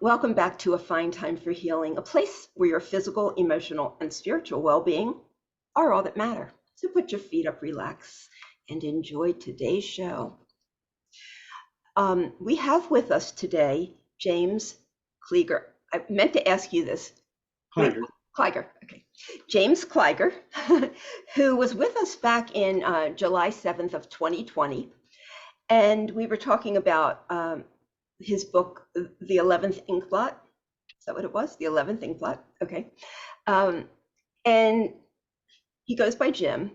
Welcome back to A Fine Time for Healing, a place where your physical, emotional, and spiritual well-being are all that matter. So put your feet up, relax, and enjoy today's show. We have with us today James Kleiger. I meant to ask you this. Kleiger, okay. James Kleiger, who was with us back in July 7th of 2020. And we were talking about his book, The 11th Inkblot. Is that what it was? The 11th Inkblot, okay. And he goes by Jim.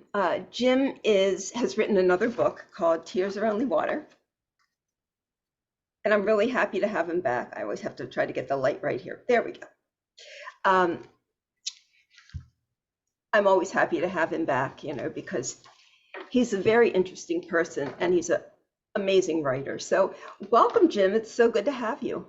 Jim has written another book called Tears Are Only Water. And I'm really happy to have him back. I always have to try to get the light right here. There we go. I'm always happy to have him back, because he's a very interesting person and he's an amazing writer. So welcome, Jim. It's so good to have you.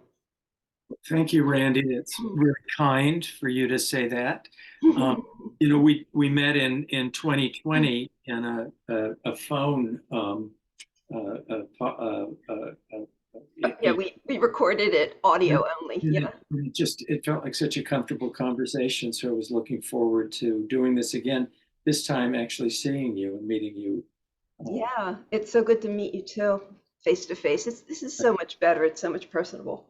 Thank you, Randy. It's really kind for you to say that. We met in 2020 in a phone. Yeah, we recorded it audio only. Yeah. It felt like such a comfortable conversation. So I was looking forward to doing this again, this time actually seeing you and meeting you. Yeah, it's so good to meet you too, face to face. This is so much better. It's so much personable.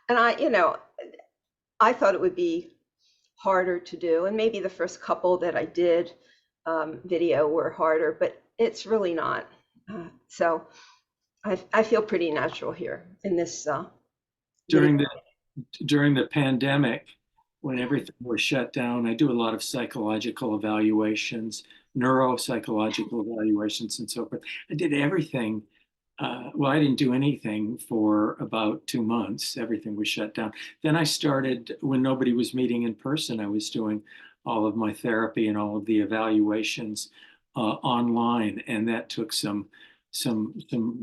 And I thought it would be harder to do. And maybe the first couple that I did video were harder, but it's really not. So I feel pretty natural here in this. During the pandemic, when everything was shut down, I do a lot of psychological evaluations, neuropsychological evaluations, and so forth. I did everything. Well, I didn't do anything for about 2 months. Everything was shut down. Then I started, when nobody was meeting in person, I was doing all of my therapy and all of the evaluations online, and that took some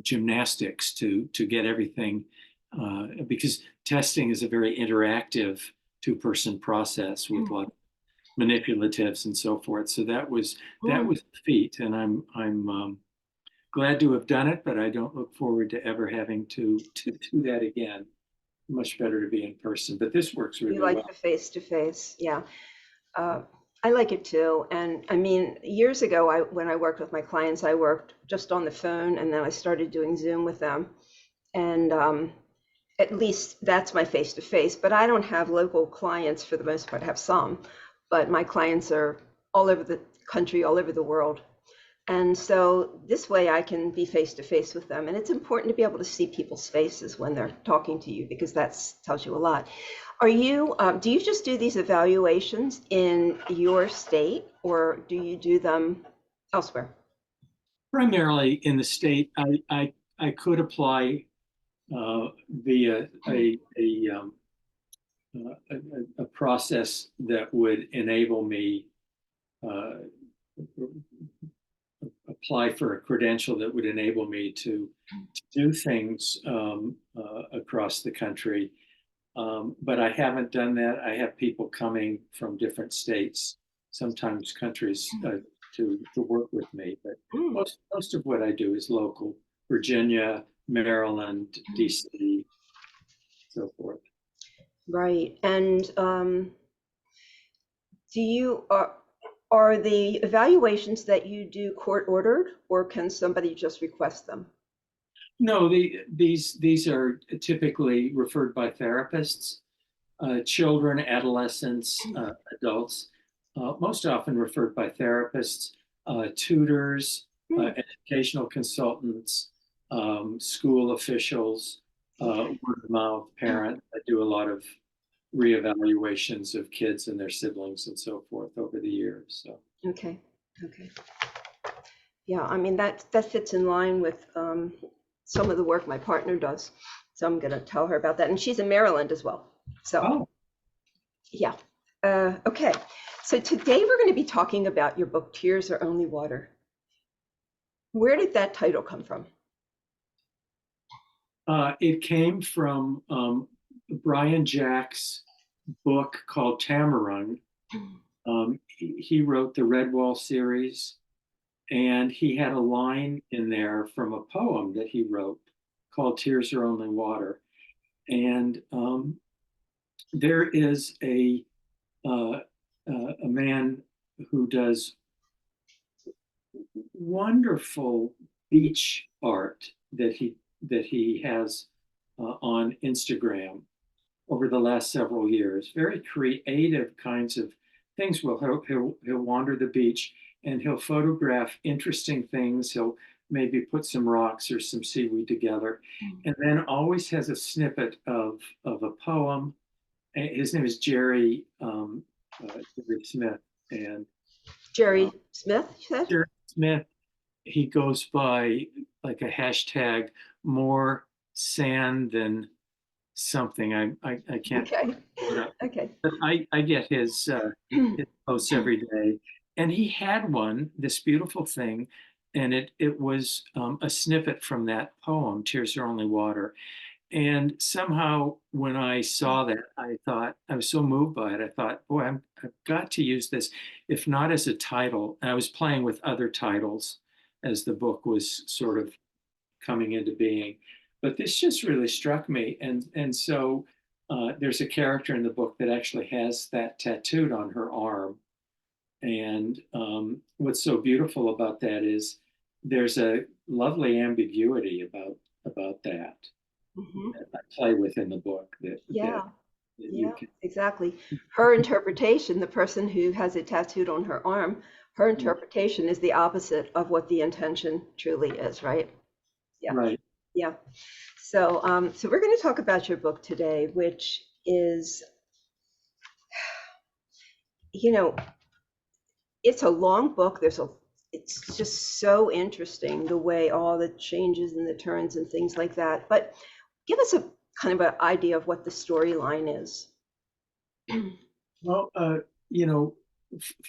gymnastics to get everything, because testing is a very interactive two-person process with a lot of manipulatives and so forth. So that was a feat, and I'm glad to have done it, but I don't look forward to ever having to do that again. Much better to be in person, but this works really well. You like the face-to-face, yeah. I like it too. And I mean, years ago, when I worked with my clients, I worked just on the phone, and then I started doing Zoom with them. And at least that's my face-to-face, but I don't have local clients for the most part. I have some, but my clients are all over the country, all over the world. And so this way I can be face-to-face with them. And it's important to be able to see people's faces when they're talking to you, because that tells you a lot. Do you just do these evaluations in your state, or do you do them elsewhere? Primarily in the state. I could apply via a process that would enable me apply for a credential that would enable me to do things across the country. But I haven't done that. I have people coming from different states, sometimes countries, to work with me. But most of what I do is local: Virginia, Maryland, DC, so forth. Right. And are the evaluations that you do court ordered, or can somebody just request them? No, these are typically referred by therapists, children, adolescents, adults, most often referred by therapists, tutors, educational consultants, school officials, word of mouth, parents. I do a lot of reevaluations of kids and their siblings and so forth over the years. So. Okay. Yeah, I mean, that fits in line with some of the work my partner does. So I'm going to tell her about that. And she's in Maryland as well. So, yeah. Okay. So today we're going to be talking about your book, Tears Are Only Water. Where did that title come from? It came from Brian Jack's book called Tamarung. He wrote the Redwall series, and he had a line in there from a poem that he wrote called Tears Are Only Water. And there is a man who does wonderful beach art that he has on Instagram over the last several years. Very creative kinds of things. He'll wander the beach and he'll photograph interesting things. He'll maybe put some rocks or some seaweed together, and then always has a snippet of a poem. His name is Jerry Smith, and Jerry Smith, you said? Jerry Smith, he goes by like a hashtag more sand than something. I can't. Okay. Okay. But I get his posts every day, and he had one, this beautiful thing, and it was a snippet from that poem, "Tears Are Only Water." And somehow, when I saw that, I thought I was so moved by it. I thought, boy, I've got to use this, if not as a title. And I was playing with other titles as the book was sort of coming into being. But this just really struck me. And so there's a character in the book that actually has that tattooed on her arm. And what's so beautiful about that is there's a lovely ambiguity about that Mm-hmm. that I play with in the book Yeah. that you Yeah, can. exactly. Her interpretation, the person who has it tattooed on her arm, her interpretation is the opposite of what the intention truly is, right? Yeah. Right. Yeah. So we're going to talk about your book today, which is, you know, it's a long book. It's just so interesting the way all the changes and the turns and things like that. But give us a kind of an idea of what the storyline is. Well, you know,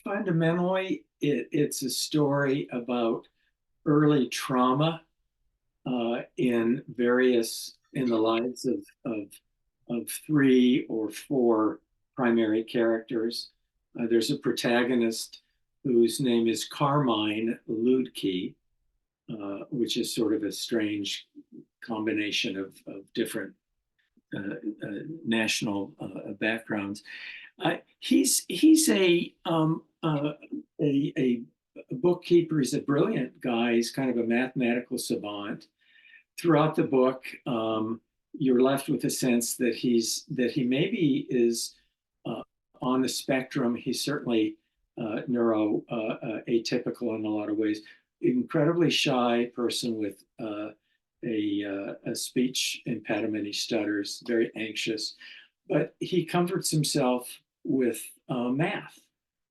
fundamentally, it's a story about early trauma in the lives of three or four primary characters. There's a protagonist whose name is Carmine Ludke, which is sort of a strange combination of different national backgrounds. He's a bookkeeper. He's a brilliant guy. He's kind of a mathematical savant. Throughout the book, you're left with a sense that he maybe is on the spectrum. He's certainly neuro atypical in a lot of ways. Incredibly shy person with a speech impediment. He stutters, very anxious, but he comforts himself with math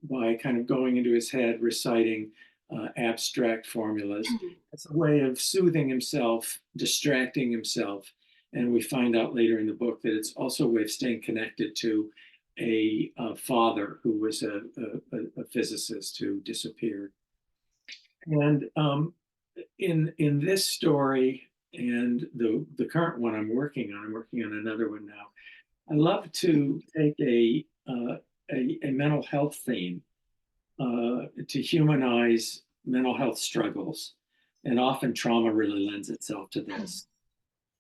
by kind of going into his head, reciting abstract formulas. It's a way of soothing himself, distracting himself. And we find out later in the book that it's also a way of staying connected to a father who was a physicist who disappeared. And in this story and the current one I'm working on another one now. I love to take a mental health theme to humanize mental health struggles, and often trauma really lends itself to this.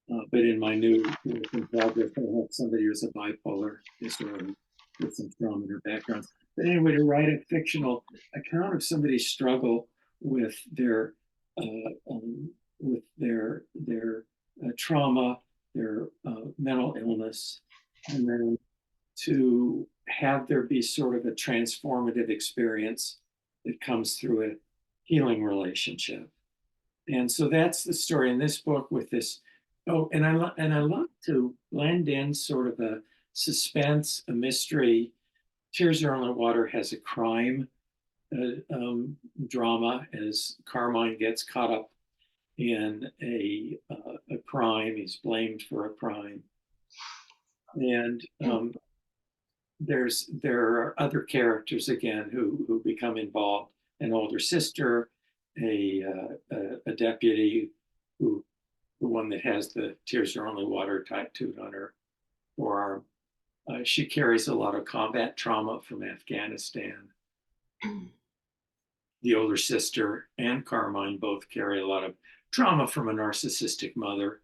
But in my new work in progress, I have somebody who's a bipolar disorder with some trauma in her background. But anyway, to write a fictional account of somebody's struggle with their trauma, their mental illness, and then to have there be sort of a transformative experience that comes through a healing relationship. And so that's the story in this book with this. Oh, and I love to blend in sort of a suspense, a mystery. Tears Are Only Water has a crime drama as Carmine gets caught up in a crime. He's blamed for a crime, and there are other characters again who become involved. An older sister, a deputy who the one that has the Tears Are Only Water tattooed on her forearm. She carries a lot of combat trauma from Afghanistan. The older sister and Carmine both carry a lot of trauma from a narcissistic mother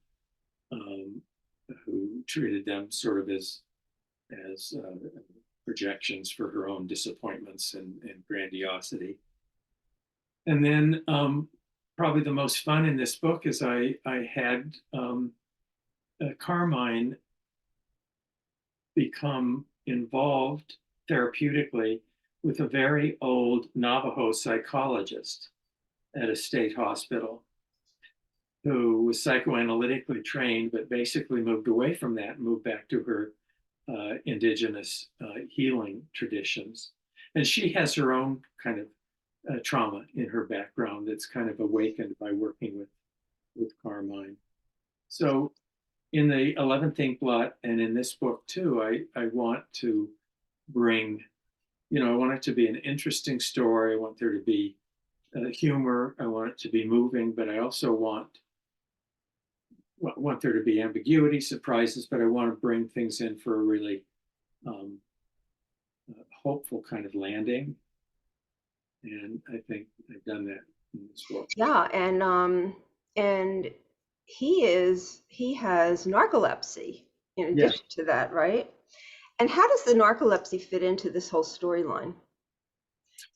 who treated them sort of as as projections for her own disappointments and grandiosity. And then probably the most fun in this book is I had Carmine become involved therapeutically with a very old Navajo psychologist at a state hospital who was psychoanalytically trained, but basically moved away from that and moved back to her indigenous healing traditions. And she has her own kind of trauma in her background that's kind of awakened by working with Carmine. So in the 11th Inkblot and in this book too, I want to bring, I want it to be an interesting story. I want there to be humor. I want it to be moving, but I also want there to be ambiguity, surprises, but I want to bring things in for a really hopeful kind of landing. And I think I've done that in this book. Yeah, and he has narcolepsy in addition to that, right? And how does the narcolepsy fit into this whole storyline?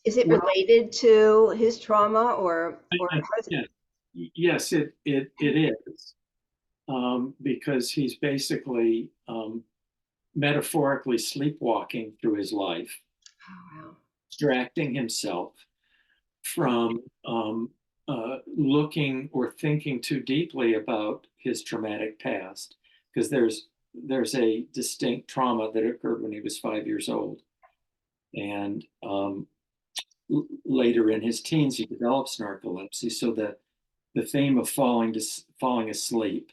Is it related to his trauma or yes, it is. Because he's basically metaphorically sleepwalking through his life, distracting himself from looking or thinking too deeply about his traumatic past, because there's a distinct trauma that occurred when he was 5 years old, and later in his teens he develops narcolepsy. So the theme of falling asleep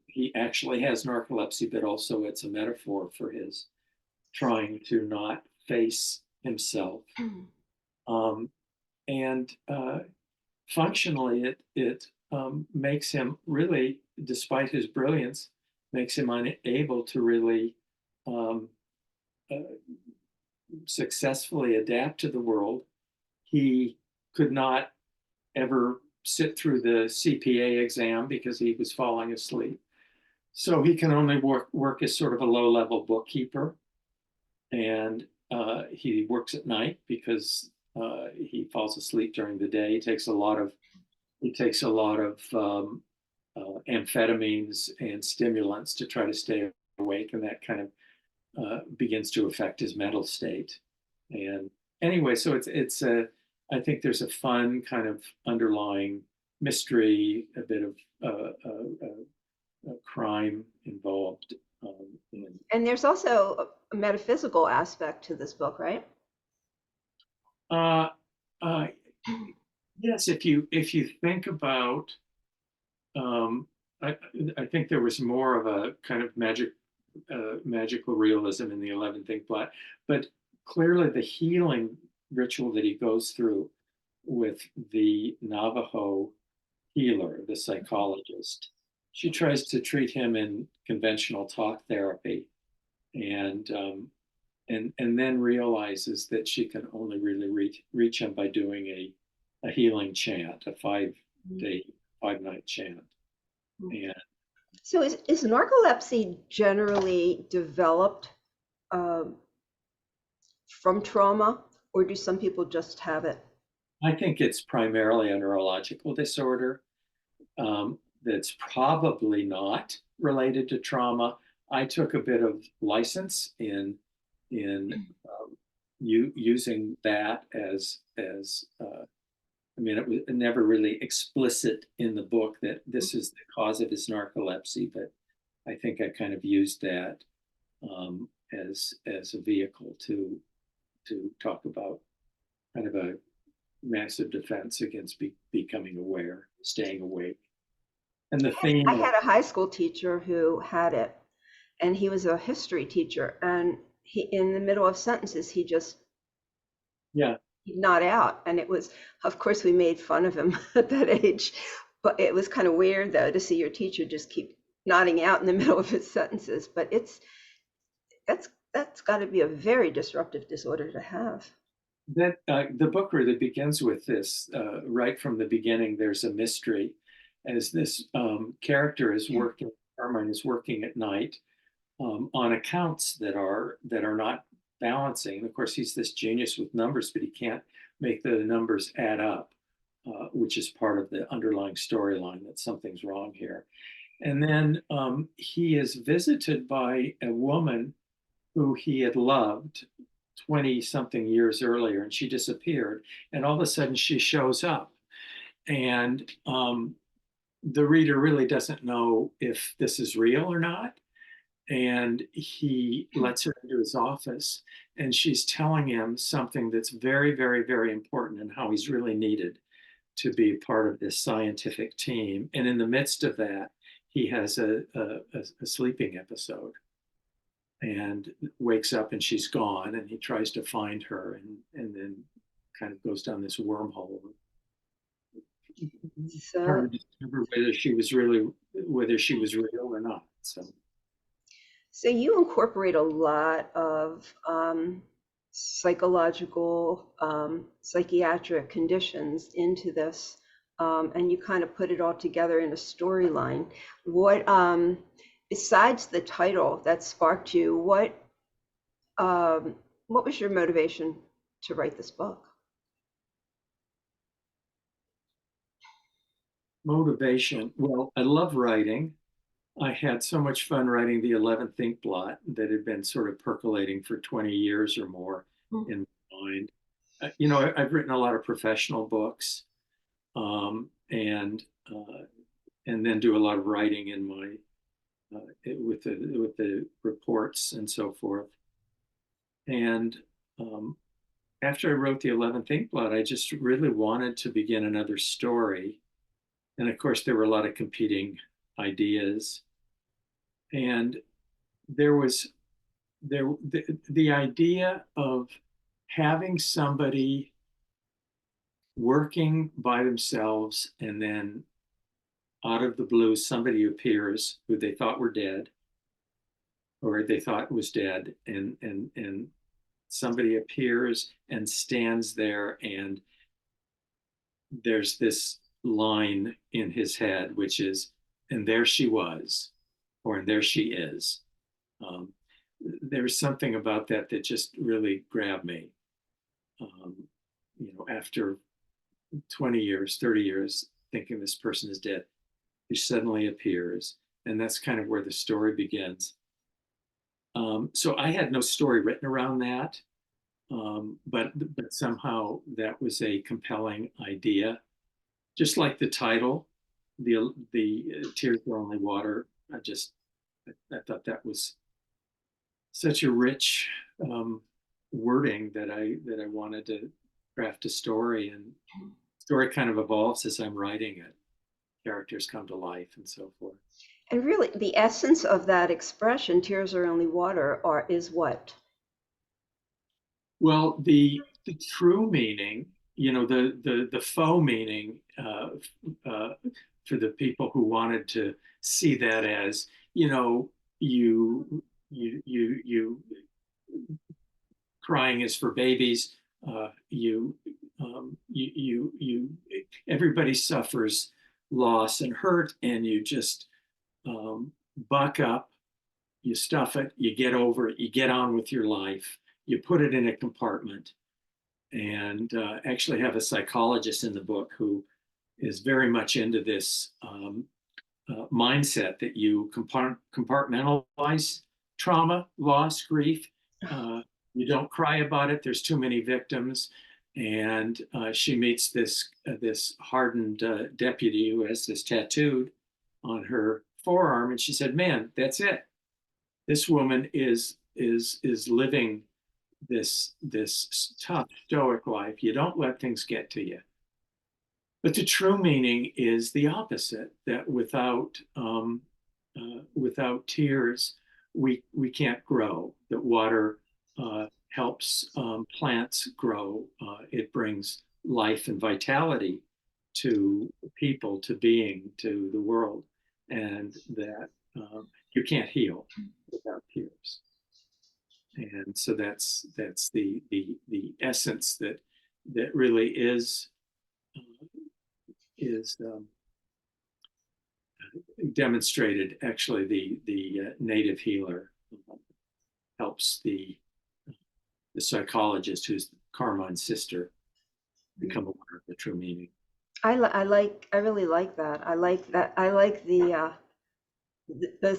he actually has narcolepsy, but also it's a metaphor for his trying to not face himself. And functionally, it makes him really, despite his brilliance, makes him unable to really successfully adapt to the world. He could not ever sit through the CPA exam because he was falling asleep. So he can only work as sort of a low-level bookkeeper. And he works at night because he falls asleep during the day. He takes a lot of amphetamines and stimulants to try to stay awake, and that kind of begins to affect his mental state. And anyway, so it's I think there's a fun kind of underlying mystery, a bit of crime involved. And there's also a metaphysical aspect to this book, right? Yes, if you think about, I think there was more of a kind of magical realism in the 11th Inkblot, but clearly the healing ritual that he goes through with the Navajo healer, the psychologist, she tries to treat him in conventional talk therapy, and then realizes that she can only really reach him by doing a healing chant, a 5-day, 5-night chant. And so is narcolepsy generally developed from trauma, or do some people just have it? I think it's primarily a neurological disorder that's probably not related to trauma. I took a bit of license in using that as I mean, it was never really explicit in the book that this is the cause of his narcolepsy, but I think I kind of used that as a vehicle to talk about kind of a massive defense against becoming aware, staying awake. And the theme I had a high school teacher who had it, and he was a history teacher, and he, in the middle of sentences, he just he'd nod out, and it was, of course, we made fun of him at that age, but it was kind of weird though to see your teacher just keep nodding out in the middle of his sentences. But that's got to be a very disruptive disorder to have. That the book really begins with this right from the beginning. There's a mystery as this character is working Herman is working at night on accounts that are not balancing. And of course, he's this genius with numbers, but he can't make the numbers add up, which is part of the underlying storyline that something's wrong here. And then he is visited by a woman who he had loved 20 something years earlier, and she disappeared. And all of a sudden she shows up. And the reader really doesn't know if this is real or not. And he lets her into his office, and she's telling him something that's very, very, very important, and how he's really needed to be part of this scientific team. And in the midst of that, he has a sleeping episode and wakes up and she's gone, and he tries to find her, and then kind of goes down this wormhole, trying to discover whether she was real or not. So you incorporate a lot of psychological, psychiatric conditions into this, and you kind of put it all together in a storyline. What, besides the title that sparked you, what was your motivation to write this book? Motivation. Well, I love writing. I had so much fun writing the 11th Inkblot that had been sort of percolating for 20 years or more in my mind. I've written a lot of professional books, and then do a lot of writing in my with the reports and so forth. And after I wrote the 11th Inkblot, I just really wanted to begin another story. And of course, there were a lot of competing ideas. And there was the idea of having somebody working by themselves, and then out of the blue, somebody appears who they thought were dead, or they thought was dead, and somebody appears and stands there, and there's this line in his head, which is, and there she was, or and there she is. There's something about that that just really grabbed me. After 20 years, 30 years, thinking this person is dead, he suddenly appears, and that's kind of where the story begins. So I had no story written around that, but somehow that was a compelling idea. Just like the title, the Tears Are Only Water. I thought that was such a rich wording that I wanted to craft a story, and the story kind of evolves as I'm writing it. Characters come to life and so forth. And really, the essence of that expression, "Tears are only water," is what? Well, the true meaning, the faux meaning, for the people who wanted to see that as, you crying is for babies. Everybody suffers loss and hurt, and you just buck up, you stuff it, you get over it, you get on with your life, you put it in a compartment. And actually have a psychologist in the book who is very much into this mindset that you compartmentalize trauma, loss, grief. You don't cry about it. There's too many victims. And she meets this hardened deputy who has this tattooed on her forearm, and she said, "Man, that's it. This woman is living this tough, stoic life. You don't let things get to you." But the true meaning is the opposite, that without tears, we can't grow. That water helps plants grow. It brings life and vitality to people, to being, to the world, and that you can't heal without tears. And so that's the essence that really is demonstrated actually the native healer helps the psychologist, who's Carmine's sister, become aware of the true meaning. I really like that. I like that. I like the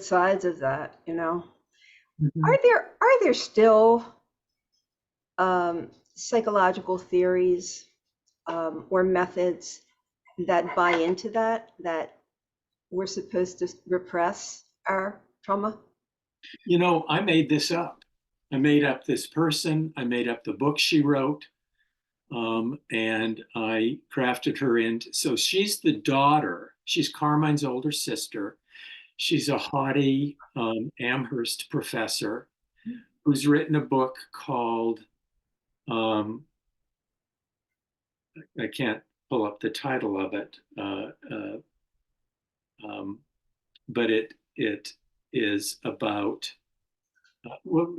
sides of that, you know. Mhm. Are there still psychological theories or methods that buy into that we're supposed to repress our trauma? You know, I made this up. I made up this person. I made up the book she wrote, and I crafted her into. So she's the daughter. She's Carmine's older sister. She's a haughty Amherst professor who's written a book called, um, I can't pull up the title of it, um, but it is about. Well,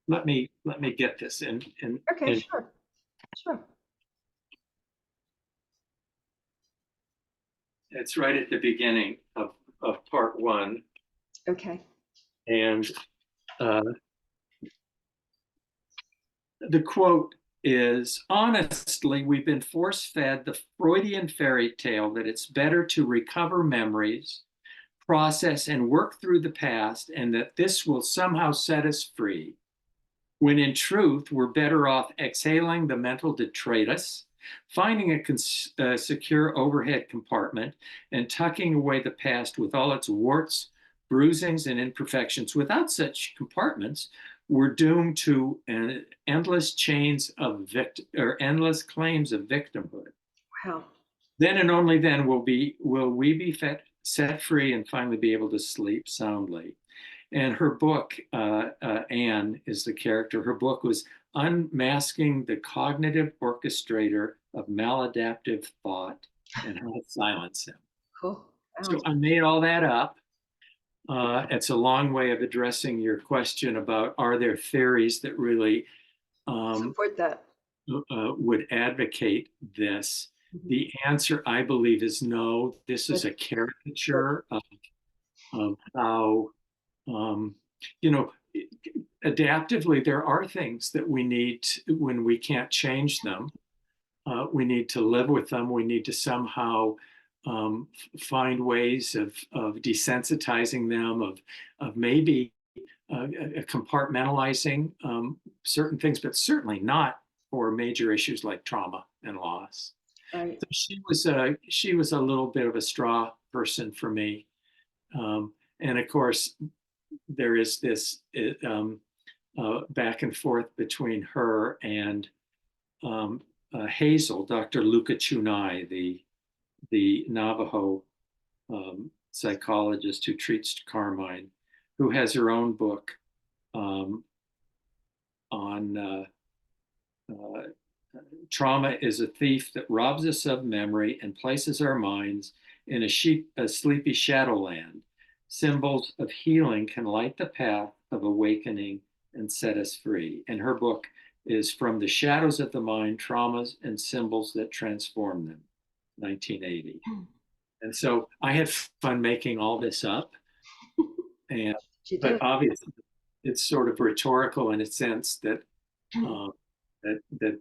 let me get this Okay, and sure, sure. it's right at the beginning of part one, Okay. and uh, the quote is, honestly, we've been force fed the Freudian fairy tale that it's better to recover memories, process and work through the past, and that this will somehow set us free. When in truth, we're better off exhaling the mental detritus, finding a secure overhead compartment, and tucking away the past with all its warts, bruisings, and imperfections. Without such compartments, we're doomed to an endless chains of endless claims of victimhood. Wow. Then and only then will we be set free and finally be able to sleep soundly. And her book, Anne is the character. Her book was Unmasking the Cognitive Orchestrator of Maladaptive Thought and How to Silence Him. Cool. Wow. So I made all that up. It's a long way of addressing your question about, are there theories that really Support that. would advocate this? Mhm. The answer, I believe, is no. This is Good. a Good. caricature of how, um, you know, adaptively, there are things that we need when we can't change them. We need to live with them. We need to somehow find ways of desensitizing them, of maybe compartmentalizing certain things, but certainly not for major issues like trauma and loss. Right. So she was a little bit of a straw person for me, and of course there is this back and forth between her and Hazel, Dr. Luca Chunai, the Navajo psychologist who treats Carmine, who has her own book um, on uh, trauma is a thief that robs us of memory and places our minds in a sleepy shadowland. Symbols of healing can light the path of awakening and set us free. And her book is From the Shadows of the Mind, Traumas and Symbols That Transform Them, 1980. And so I had fun making all this up. And She but did. obviously it's sort of rhetorical in a sense that that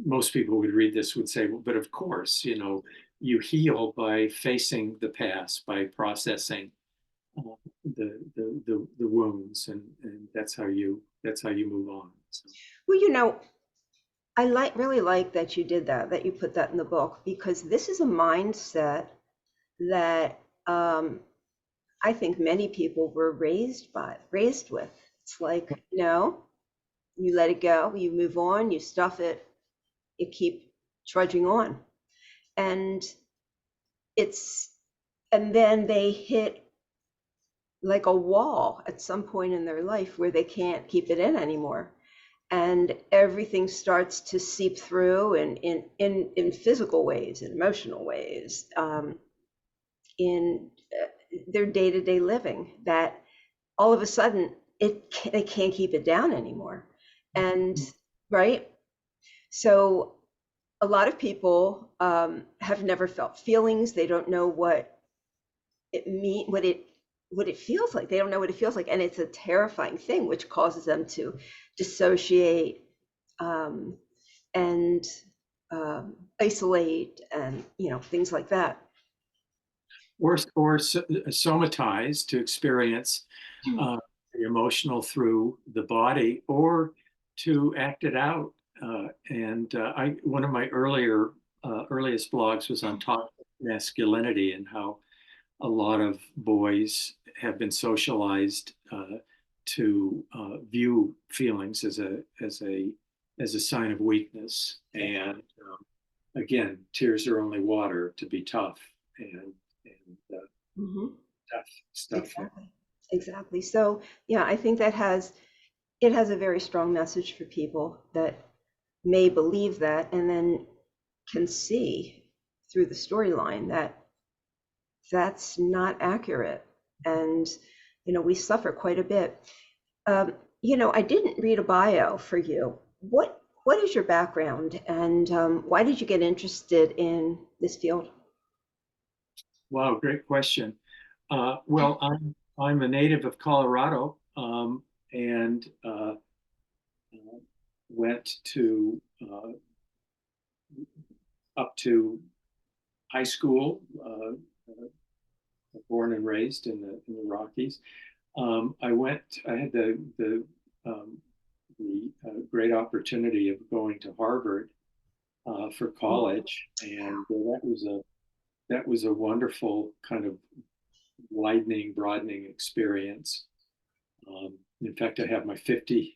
most people would read this would say, well, but of course, you know, you heal by facing the past, by processing the wounds, and that's how you move on. So. Well, you know, I really like that you did that, that you put that in the book, because this is a mindset that I think many people were raised with. It's like, no, you let it go, you move on, you stuff it, you keep trudging on. And it's, and then they hit like a wall at some point in their life where they can't keep it in anymore. And everything starts to seep through in physical ways, in emotional ways, in their day-to-day living, that all of a sudden they can't keep it down anymore. And right, so a lot of people have never felt feelings. They don't know what what it feels like. They don't know what it feels like, and it's a terrifying thing, which causes them to dissociate, um, and isolate, and things like that. Or somatize, to experience the emotional through the body, or to act it out. And one of my earliest blogs was on toxic masculinity, and how a lot of boys have been socialized to view feelings as a sign of weakness. And again, tears are only water, to be tough, and Mhm. tough stuff. Exactly. So yeah, I think it has a very strong message for people that may believe that, and then can see through the storyline that that's not accurate. And we suffer quite a bit. I didn't read a bio for you. What is your background, and why did you get interested in this field? Wow, great question. Well, I'm a native of Colorado, and went to up to high school, born and raised in the Rockies. I had the great opportunity of going to Harvard for college, and that was a wonderful kind of broadening experience. In fact, I have my 50th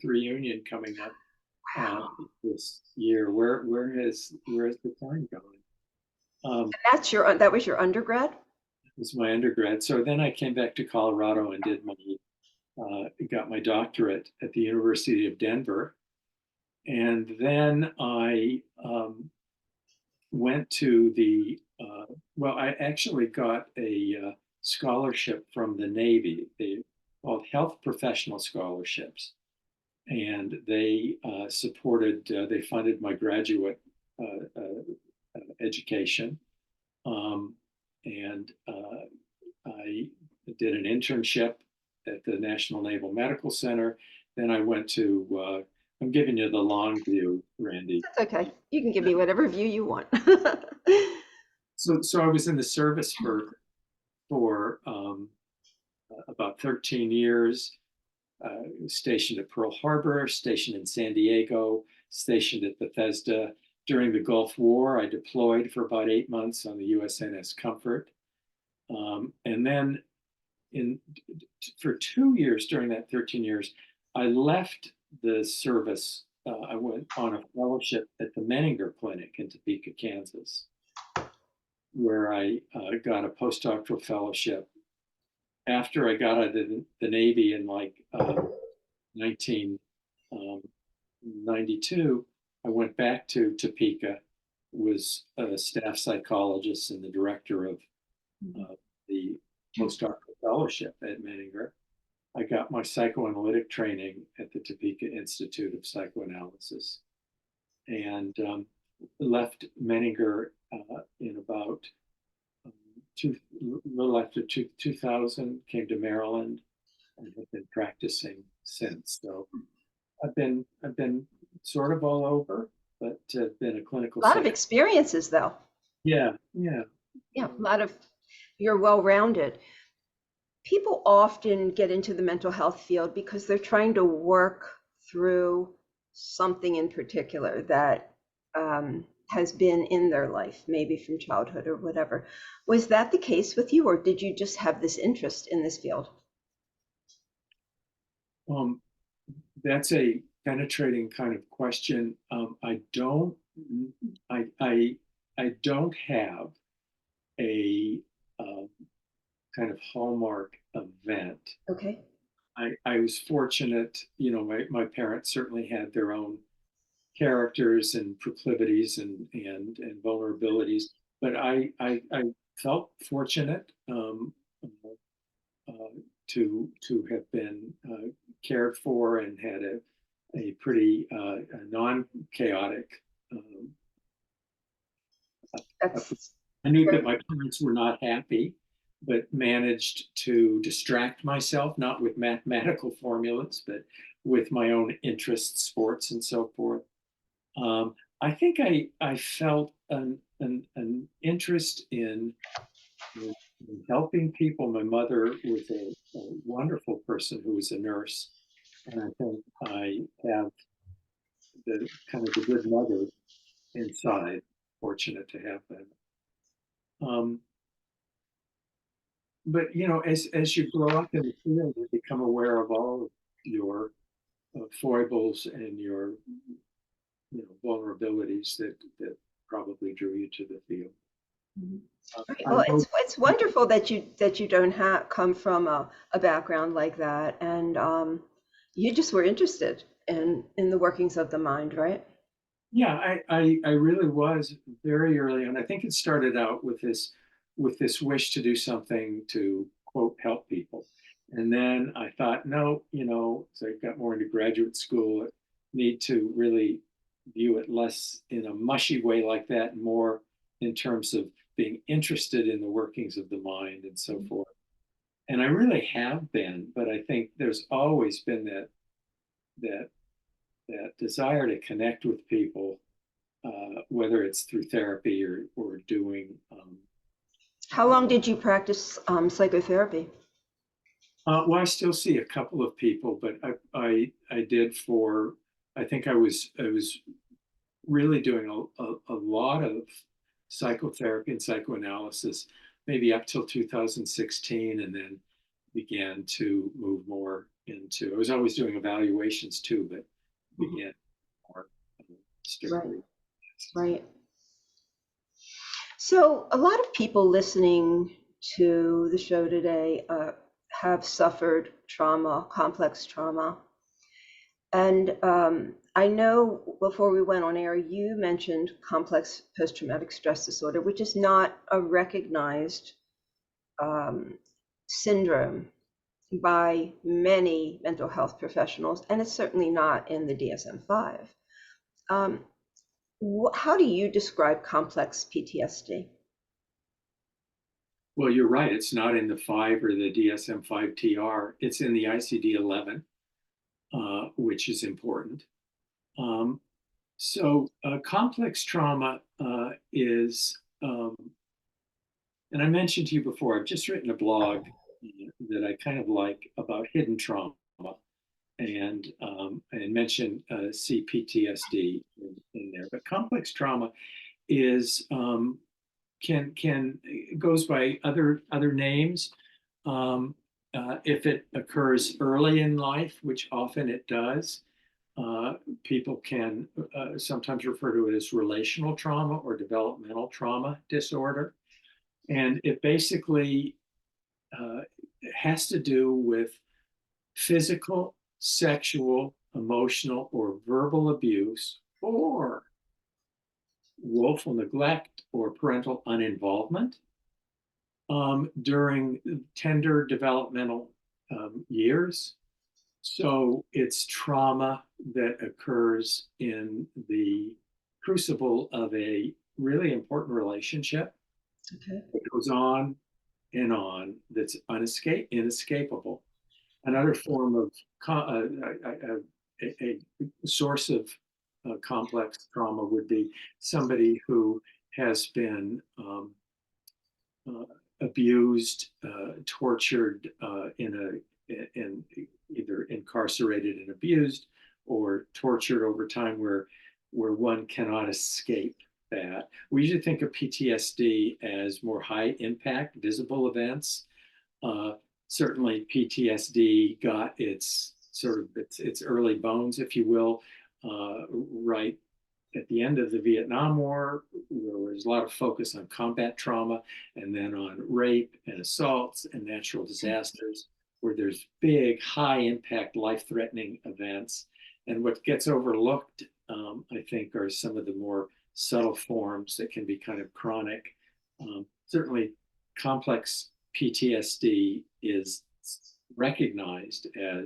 reunion coming up this year. Where has the time gone? That was your undergrad? It was my undergrad. So then I came back to Colorado and got my doctorate at the University of Denver. And then I went to I actually got a scholarship from the Navy. They called health professional scholarships. And they they funded my graduate education. And I did an internship at the National Naval Medical Center. Then I went to, I'm giving you the long view, Randi. That's okay. You can give me whatever view you want. So I was in the service for about 13 years, stationed at Pearl Harbor, stationed in San Diego, stationed at Bethesda. During the Gulf War, I deployed for about 8 months on the USNS Comfort. And then for 2 years during that 13 years, I left the service. I went on a fellowship at the Menninger Clinic in Topeka, Kansas, where I got a postdoctoral fellowship. After I got out of the Navy in 1992, I went back to Topeka, was a staff psychologist and the director of the postdoctoral fellowship at Menninger. I got my psychoanalytic training at the Topeka Institute of Psychoanalysis, and left Menninger in about little after 2000, came to Maryland, and have been practicing since. So I've been sort of all over, but been a clinical. A lot of experiences, though. Yeah. Yeah, you're well-rounded. People often get into the mental health field because they're trying to work through something in particular that has been in their life, maybe from childhood or whatever. Was that the case with you, or did you just have this interest in this field? That's a penetrating kind of question. I don't have a kind of hallmark event. Okay. I was fortunate, my parents certainly had their own characters and proclivities and vulnerabilities, but I felt fortunate to have been cared for and had a pretty non-chaotic. I knew that my parents were not happy, but managed to distract myself, not with mathematical formulas, but with my own interests, sports, and so forth. I think I felt an interest in helping people. My mother was a wonderful person who was a nurse, and I think I have the kind of the good mother inside. Fortunate to have that. Um, but as you grow up in the field, you become aware of all of your foibles and your vulnerabilities that probably drew you to the field. Mhm. Uh, Right. I Well, wrote, it's wonderful that you don't have come from a background like that, and you just were interested in the workings of the mind, right? yeah, I really was very early on. I think it started out with this wish to do something to quote help people, and then I thought, no, so I got more into graduate school. I need to really view it less in a mushy way like that, and more in terms of being interested in the workings of the mind and so forth. And I really have been, but I think there's always been that that desire to connect with people, whether it's through therapy or doing. How long did you practice psychotherapy? Well, I still see a couple of people, but I did for. I think I was really doing a lot of psychotherapy and psychoanalysis, maybe up till 2016, and then began to move more into. I was always doing evaluations too, but Mhm. began more Right, strictly. right. So a lot of people listening to the show today have suffered trauma, complex trauma. And I know before we went on air, you mentioned complex post-traumatic stress disorder, which is not a recognized um, syndrome by many mental health professionals, and it's certainly not in the DSM-5. Um, how do you describe complex PTSD? Well, you're right. It's not in the 5 or the DSM-5 TR. It's in the ICD-11, which is important. Um, so complex trauma is, and I mentioned to you before, I've just written a blog that I kind of like about hidden trauma, and mentioned CPTSD in there. But complex trauma is can goes by other names. If it occurs early in life, which often it does, people can sometimes refer to it as relational trauma or developmental trauma disorder. And it basically uh, has to do with physical, sexual, emotional, or verbal abuse, or willful neglect or parental uninvolvement during tender developmental years. So it's trauma that occurs in the crucible of a really important relationship Okay. that goes on, that's inescapable. Another form of a source of complex trauma would be somebody who has been uh, abused, tortured, in either incarcerated and abused, or tortured over time, where one cannot escape that. We usually think of PTSD as more high impact, visible events. Uh, Certainly, PTSD got its sort of its early bones, if you will, right at the end of the Vietnam War, there was a lot of focus on combat trauma, and then on rape and assaults and natural disasters, where there's big, high impact, life threatening events. And what gets overlooked, I think, are some of the more subtle forms that can be kind of chronic. Certainly, complex PTSD is recognized um,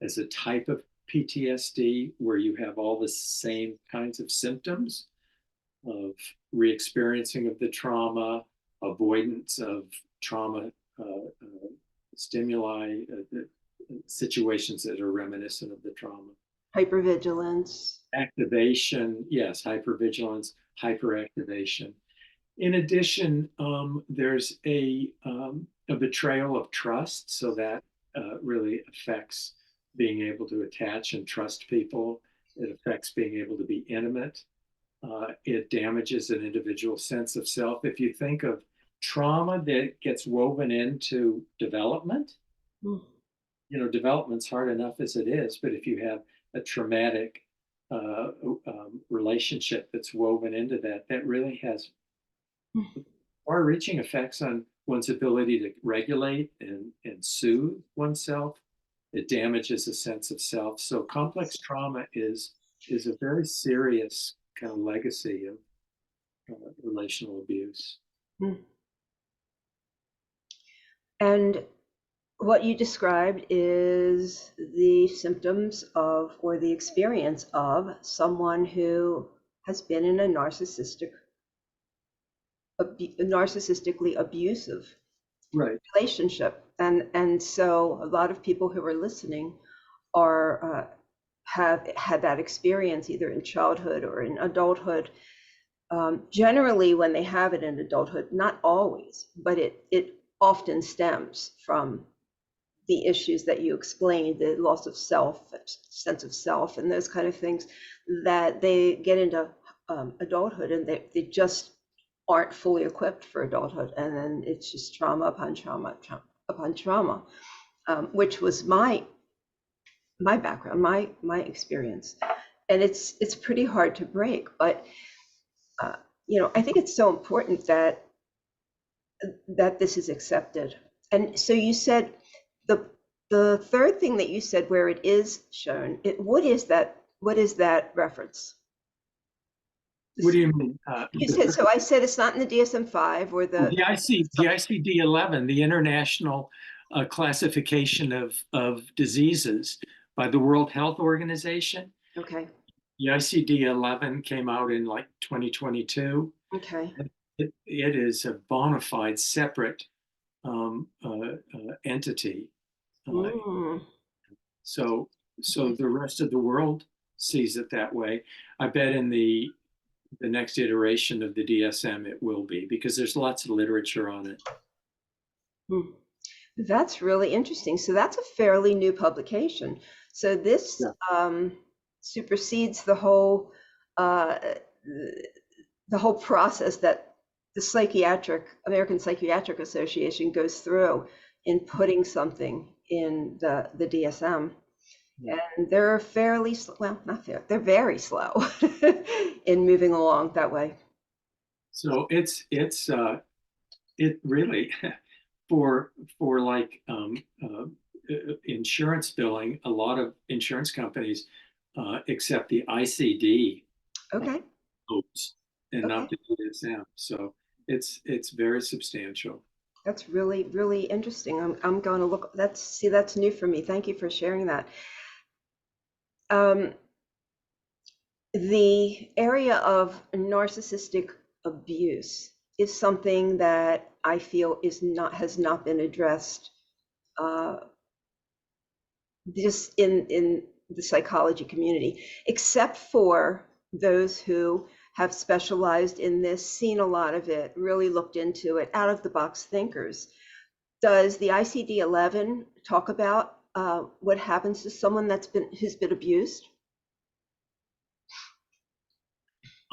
as a type of PTSD where you have all the same kinds of symptoms of re-experiencing of the trauma, avoidance of trauma stimuli, situations that are reminiscent of the trauma. Hypervigilance. Activation, yes, hypervigilance, hyperactivation. In addition, there's a betrayal of trust, so that really affects being able to attach and trust people. It affects being able to be intimate. It damages an individual's sense of self. If you think of trauma that gets woven into development, development's hard enough as it is, but if you have a traumatic relationship that's woven into that, that really has far-reaching effects on one's ability to regulate and soothe oneself. It damages a sense of self. So complex trauma is a very serious kind of legacy of relational abuse. And what you described is the symptoms of, or the experience of, someone who has been in a narcissistically abusive relationship. And so a lot of people who are listening are have had that experience either in childhood or in adulthood. Generally, when they have it in adulthood, not always, but it often stems from the issues that you explained, the loss of self, sense of self, and those kind of things, that they get into adulthood and they just aren't fully equipped for adulthood. And then it's just trauma upon trauma upon trauma, which was my background, my experience. And it's pretty hard to break, but I think it's so important that this is accepted. And so you said the third thing that you said, where it is shown, what is that reference? What do you mean? You said, so I said it's not in the DSM-5 or the ICD-11, the International Classification of Diseases by the World Health Organization. Okay. The ICD-11 came out in like 2022. Okay. It is a bona fide separate entity. So the rest of the world sees it that way. I bet in the next iteration of the DSM it will be, because there's lots of literature on it. That's really interesting. So that's a fairly new publication. So this supersedes the whole process that the American Psychiatric Association goes through in putting something in the DSM. And they're fairly they're very slow in moving along that way. So it really for like insurance billing, a lot of insurance companies accept the ICD codes and not the DSM. So it's very substantial. That's really, really interesting. I'm going to look. That's new for me. Thank you for sharing that. The area of narcissistic abuse is something that I feel has not been addressed just in the psychology community, except for those who have specialized in this, seen a lot of it, really looked into it, out of the box thinkers. Does the ICD-11 talk about what happens to someone who's been abused?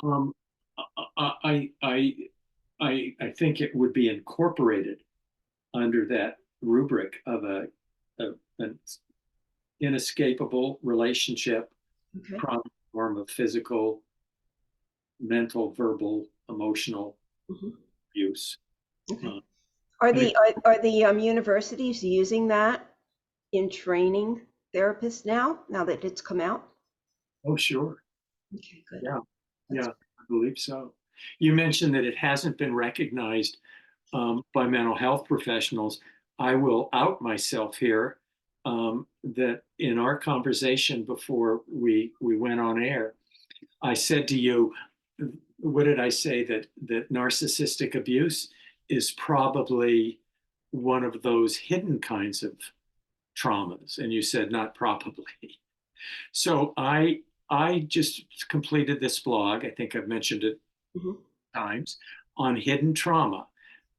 I think it would be incorporated under that rubric of an inescapable relationship, form of physical, mental, verbal, emotional abuse. Are the universities using that in training therapists now that it's come out? Oh, sure. Okay, good. Yeah, I believe so. You mentioned that it hasn't been recognized by mental health professionals. I will out myself here that in our conversation before we went on air, I said to you, what did I say? That narcissistic abuse is probably one of those hidden kinds of traumas. And you said not probably. So I just completed this blog. I think I've mentioned it Mhm. times on hidden trauma.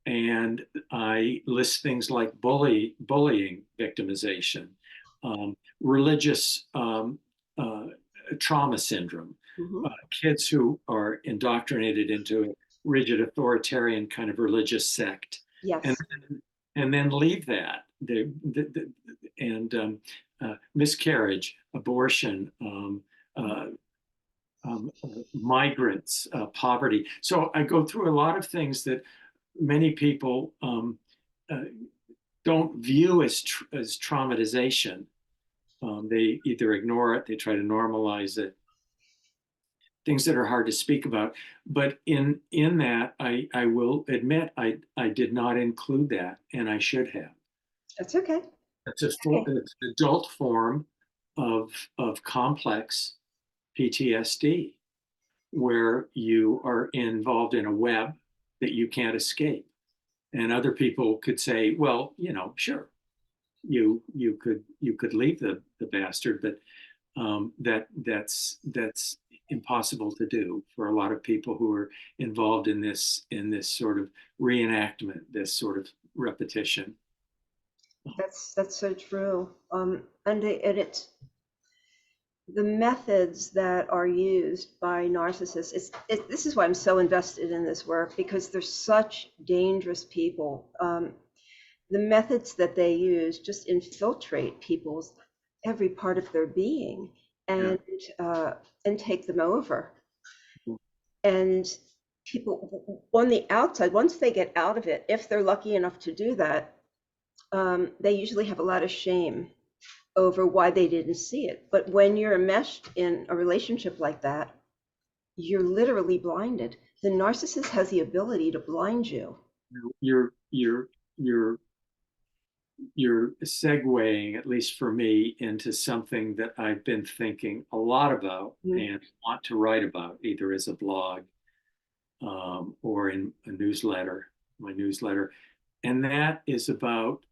And I list things like bullying victimization, religious uh, trauma syndrome, Mhm. kids who are indoctrinated into a rigid authoritarian kind of religious sect, and Yes. and then leave that. And miscarriage, abortion, uh, migrants, poverty. So I go through a lot of things that many people uh, don't view as traumatization. They either ignore it, they try to normalize it, things that are hard to speak about. But in that, I will admit I did not include that, and I should have. That's okay. Okay. It's an adult form of complex PTSD, where you are involved in a web that you can't escape. And other people could say, well, sure, you could leave the bastard, but that's impossible to do for a lot of people who are involved in this sort of reenactment, this sort of repetition. That's so true. And it's the methods that are used by narcissists. This is why I'm so invested in this work, because they're such dangerous people. The methods that they use just infiltrate people's every part of their being Yeah. and take them over. And people on the outside, once they get out of it, if they're lucky enough to do that, they usually have a lot of shame over why they didn't see it. But when you're enmeshed in a relationship like that, you're literally blinded. The narcissist has the ability to blind you. you're you're you're you're segueing, at least for me, into something that I've been thinking a lot about Mm. and want to write about, either as a blog or in a newsletter, my newsletter. And that is about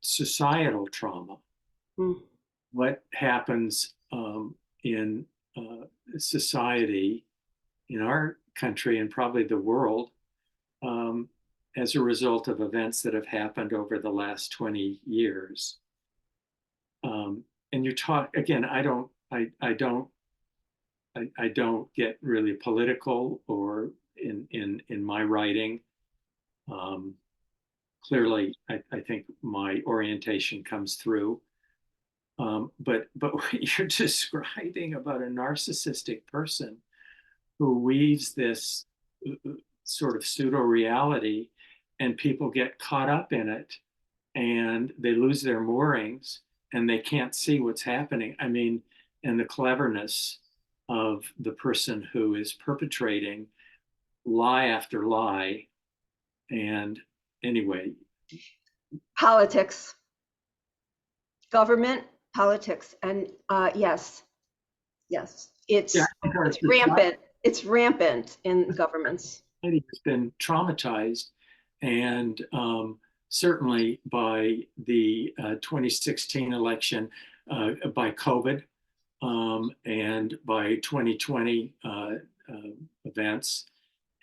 societal trauma. Mm. What happens in society, in our country, and probably the world, um, as a result of events that have happened over the last 20 years. And you talk again, I don't get really political or in my writing. Um, Clearly, I think my orientation comes through. But what you're describing about a narcissistic person who weaves this sort of pseudo reality, and people get caught up in it, and they lose their moorings, and they can't see what's happening. I mean, and the cleverness of the person who is perpetrating lie after lie. And anyway, Politics, government, politics, and yes, yes, yeah, it's rampant. It's rampant in governments. society has been traumatized, and certainly by the 2016 election, by COVID, and by 2020 events.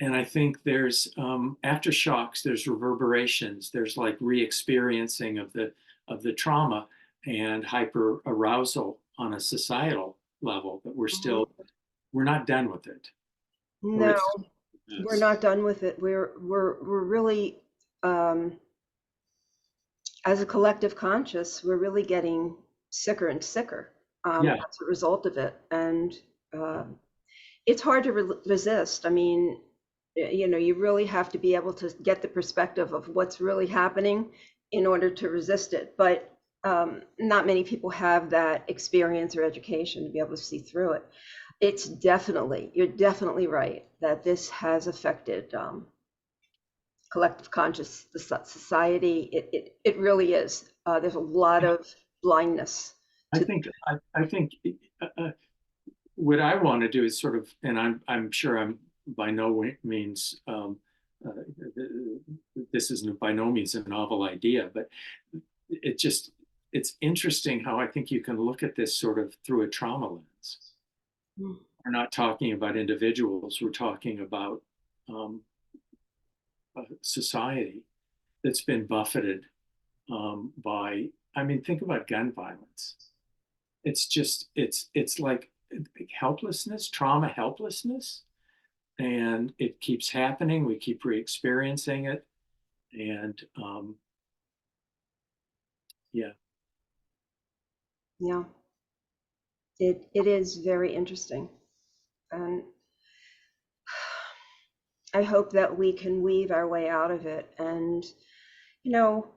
And I think there's aftershocks, there's reverberations, there's like re-experiencing of the trauma and hyper arousal on a societal level, but we're not done with it. Or No, it's we're yes. not done with it. We're really, um, as a collective conscious, we're really getting sicker and sicker Yeah, as a result of it, and uh, it's hard to resist. I mean, you really have to be able to get the perspective of what's really happening in order to resist it. But not many people have that experience or education to be able to see through it. You're definitely right that this has affected collective conscious, the society. It really is. There's a lot of blindness I to. think I think what I want to do is sort of, and I'm sure I'm by no means this is by no means a novel idea, but it's interesting how I think you can look at this sort of through a trauma lens. Mm. We're not talking about individuals, we're talking about a society that's been buffeted by, I mean, think about gun violence. It's like helplessness, trauma helplessness, and it keeps happening. We keep re-experiencing it, and yeah. Yeah, it is very interesting. And I hope that we can weave our way out of it. And, you know,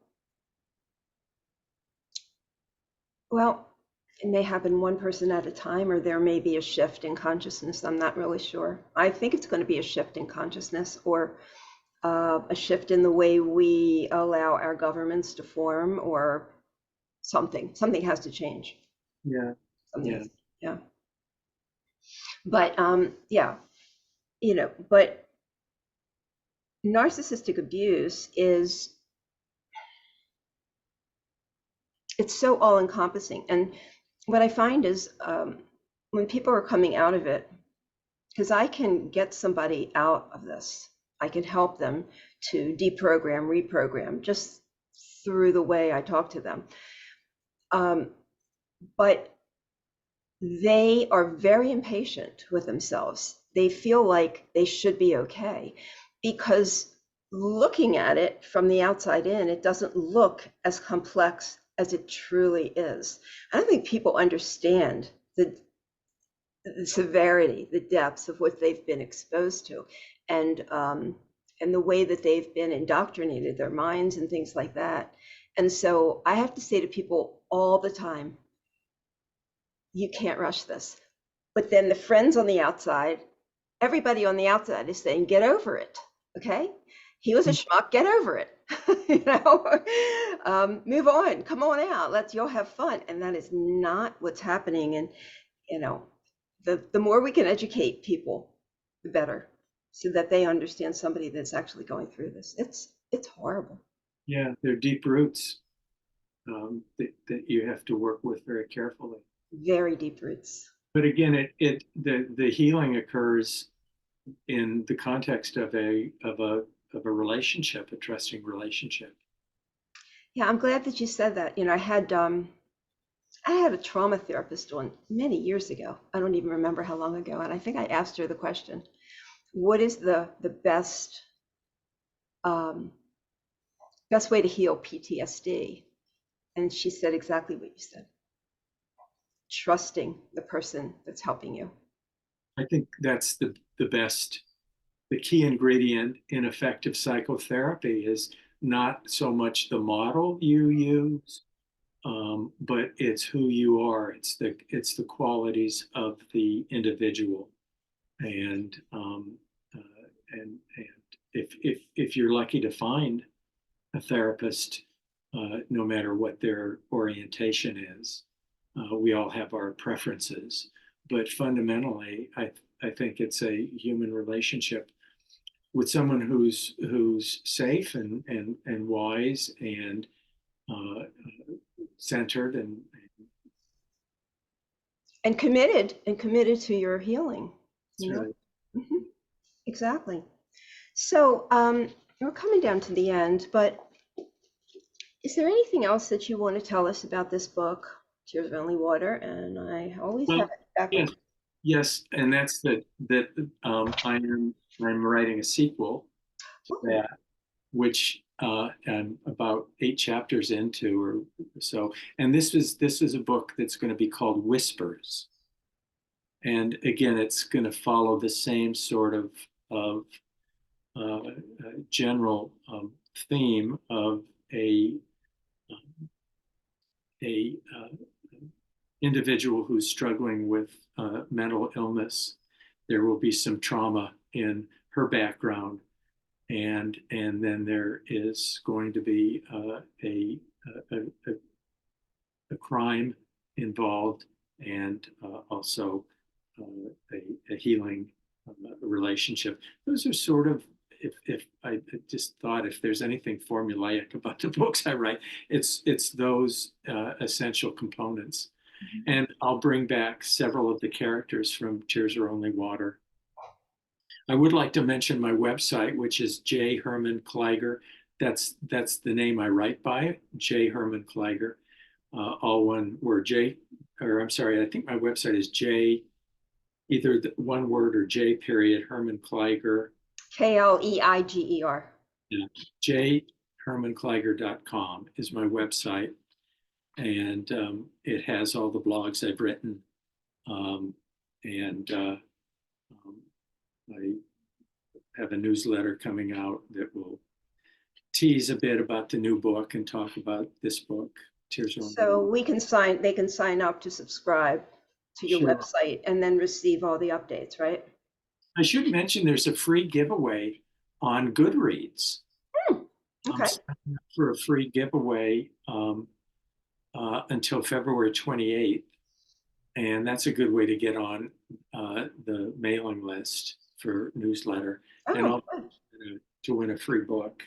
well, it may happen one person at a time, or there may be a shift in consciousness. I'm not really sure. I think it's going to be a shift in consciousness, or a shift in the way we allow our governments to form, or something. Something has to change. Yeah. Something Yeah. has, yeah. But yeah, but narcissistic abuse is, it's so all encompassing. And what I find is when people are coming out of it, because I can get somebody out of this, I can help them to deprogram, reprogram, just through the way I talk to them. But they are very impatient with themselves. They feel like they should be okay, because looking at it from the outside in, it doesn't look as complex as it truly is. I don't think people understand the severity, the depths of what they've been exposed to, and the way that they've been indoctrinated, their minds and things like that. And so I have to say to people all the time, you can't rush this. But then the friends on the outside, everybody on the outside is saying, get over it. Okay. He was a schmuck, get over it. Move on, come on out, you'll have fun. And that is not what's happening. And, the more we can educate people, the better, so that they understand somebody that's actually going through this. It's horrible. Yeah, they're deep roots that you have to work with very carefully. Very deep roots. But again, the healing occurs in the context of a relationship, a trusting relationship. Yeah, I'm glad that you said that. I had a trauma therapist on many years ago. I don't even remember how long ago. And I think I asked her the question, what is the best way to heal PTSD? And she said exactly what you said. Trusting the person that's helping you. I think that's the key ingredient in effective psychotherapy is not so much the model you use, but it's who you are. It's the qualities of the individual, and if you're lucky to find a therapist, no matter what their orientation is, we all have our preferences, but fundamentally, I think it's a human relationship with someone who's safe and wise and centered and committed to your healing. Right. Mm-hmm. Exactly. So we're coming down to the end, but is there anything else that you want to tell us about this book, Tears of Only Water? And I always have it backwards. Yes, and that's that I'm writing a sequel to that, which I'm about 8 chapters into or so. And this is a book that's going to be called Whispers. And again, it's going to follow the same sort of general theme of a individual who's struggling with mental illness. There will be some trauma in her background, and then there is going to be a crime involved, and also a healing relationship. Those are sort of if I just thought if there's anything formulaic about the books I write, it's those essential components. And I'll bring back several of the characters from Tears Are Only Water. I would like to mention my website, which is J. Herman Kleiger. That's the name I write by, J. Herman Kleiger, all one word. I'm sorry, I think my website is J, either the one word or J period, Herman Kleiger. Kleiger. Yeah, jhermankleiger.com is my website. And it has all the blogs I've written. I have a newsletter coming out that will tease a bit about the new book and talk about this book, Tears Are Only Water. So they can sign up to subscribe to your website and then receive all the updates, right? I should mention there's a free giveaway on Goodreads. Okay. I'm signing up for a free giveaway until February 28th. And that's a good way to get on the mailing list for newsletter and also to win a free book.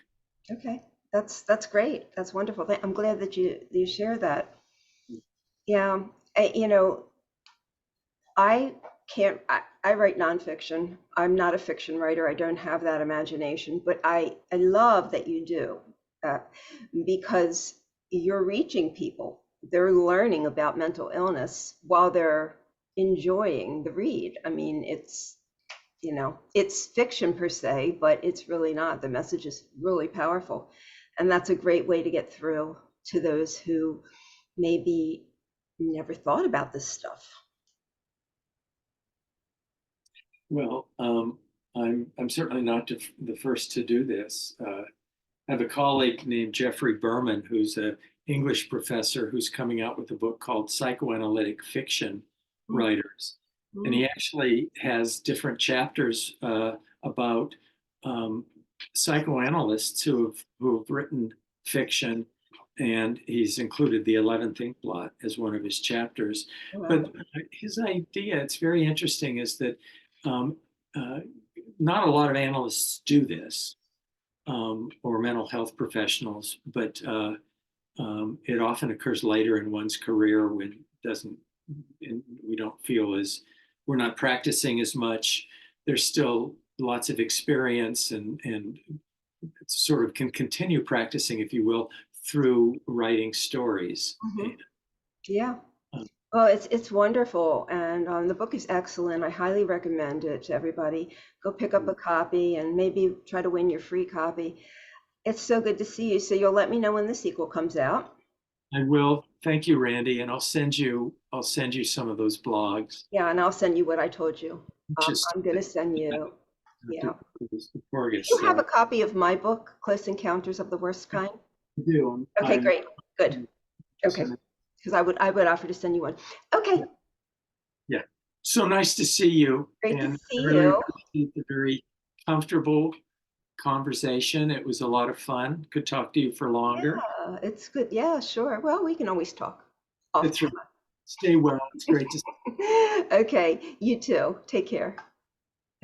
Okay, that's great. That's wonderful. I'm glad that you share that. Yeah, I can't. I write nonfiction. I'm not a fiction writer. I don't have that imagination, but I love that you do because you're reaching people. They're learning about mental illness while they're enjoying the read. I mean, it's fiction per se, but it's really not. The message is really powerful. And that's a great way to get through to those who maybe never thought about this stuff. Well, I'm certainly not the first to do this. I have a colleague named Jeffrey Berman, who's an English professor who's coming out with a book called Psychoanalytic Fiction Writers. And he actually has different chapters about psychoanalysts who have written fiction, and he's included the 11th Inkblot as one of his chapters. Wow. But his idea, it's very interesting, is that not a lot of analysts do this, or mental health professionals, but it often occurs later in one's career when we don't feel as we're not practicing as much. There's still lots of experience and sort of can continue practicing, if you will, through writing stories. Yeah. Well, it's wonderful, and the book is excellent. I highly recommend it to everybody. Go pick up a copy and maybe try to win your free copy. It's so good to see you. So you'll let me know when the sequel comes out. I will. Thank you, Randi, and I'll send you some of those blogs. Yeah, and I'll send you what I told you. I'm going to send you. Yeah. You have a copy of my book, Close Encounters of the Worst Kind? I do. Okay, great. Good. Okay. Because I would offer to send you one. Okay. Yeah. So nice to see you. Great to see you. A very comfortable conversation. It was a lot of fun. Could talk to you for longer. Yeah, it's good. Yeah, sure. Well, we can always talk. That's right. Stay well. It's great to see you. Okay, you too. Take care.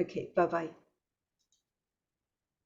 Okay, bye-bye.